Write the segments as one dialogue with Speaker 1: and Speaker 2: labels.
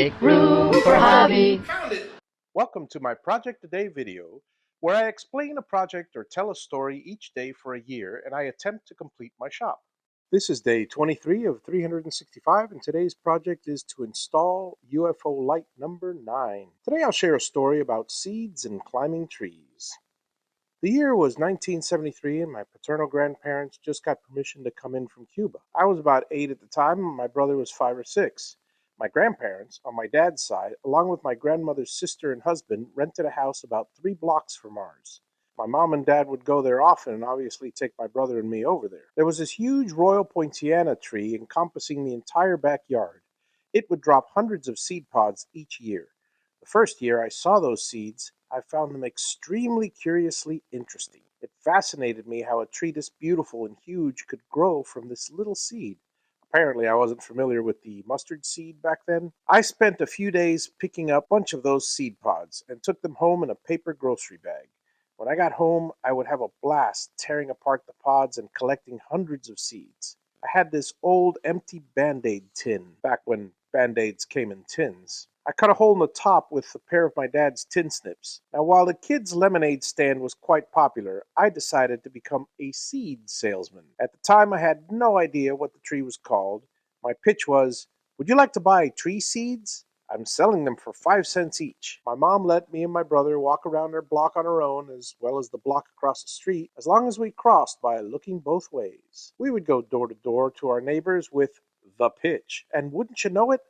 Speaker 1: Make room for Javi.
Speaker 2: Welcome to my Project a Day video, where I explain a project or tell a story each day for a year, and I attempt to complete my shop. This is day 23 of 365, and today's project is to install UFO light number 9. Today I'll share a story about seeds and climbing trees. The year was 1973, and my paternal grandparents just got permission to come in from Cuba. I was about 8 at the time, and my brother was 5 or 6. My grandparents, on my dad's side, along with my grandmother's sister and husband, rented a house about 3 blocks from ours. My mom and dad would go there often and obviously take my brother and me over there. There was this huge Royal Poinciana tree encompassing the entire backyard. It would drop hundreds of seed pods each year. The first year I saw those seeds, I found them extremely curiously interesting. It fascinated me how a tree this beautiful and huge could grow from this little seed. Apparently, I wasn't familiar with the mustard seed back then. I spent a few days picking up a bunch of those seed pods and took them home in a paper grocery bag. When I got home, I would have a blast tearing apart the pods and collecting hundreds of seeds. I had this old empty Band-Aid tin, back when Band-Aids came in tins. I cut a hole in the top with a pair of my dad's tin snips. Now, while the kids' lemonade stand was quite popular, I decided to become a seed salesman. At the time, I had no idea what the tree was called. My pitch was, "Would you like to buy tree seeds? I'm selling them for 5 cents each." My mom let me and my brother walk around our block on our own, as well as the block across the street, as long as we crossed by looking both ways. We would go door to door to our neighbors with the pitch, and wouldn't you know it,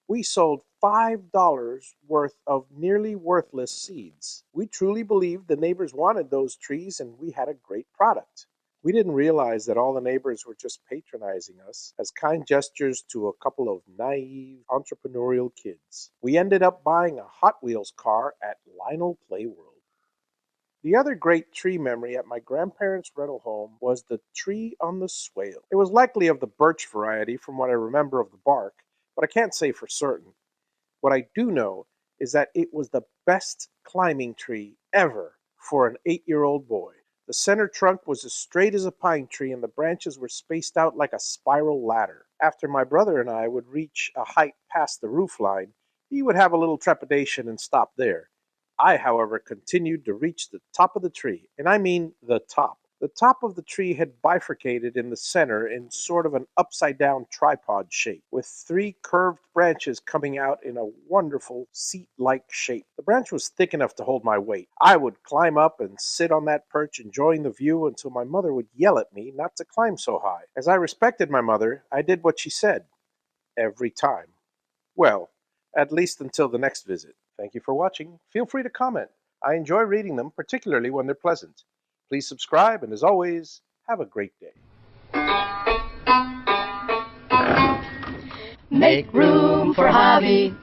Speaker 2: we sold $5 worth of nearly worthless seeds. We truly believed the neighbors wanted those trees, and we had a great product. We didn't realize that all the neighbors were just patronizing us as kind gestures to a couple of naive, entrepreneurial kids. We ended up buying a Hot Wheels car at Lionel Playworld. The other great tree memory at my grandparents' rental home was the tree on the swale. It was likely of the birch variety from what I remember of the bark, but I can't say for certain. What I do know is that it was the best climbing tree ever for an 8-year-old boy. The center trunk was as straight as a pine tree, and the branches were spaced out like a spiral ladder. After my brother and I would reach a height past the roof line, he would have a little trepidation and stop there. I, however, continued to reach the top of the tree, and I mean the top. The top of the tree had bifurcated in the center in sort of an upside-down tripod shape, with 3 curved branches coming out in a wonderful seat-like shape. The branch was thick enough to hold my weight. I would climb up and sit on that perch enjoying the view until my mother would yell at me not to climb so high. As I respected my mother, I did what she said. Every time. Well, at least until the next visit. Thank you for watching. Feel free to comment. I enjoy reading them, particularly when they're pleasant. Please subscribe, and as always, have a great day.
Speaker 1: Make room for Javi.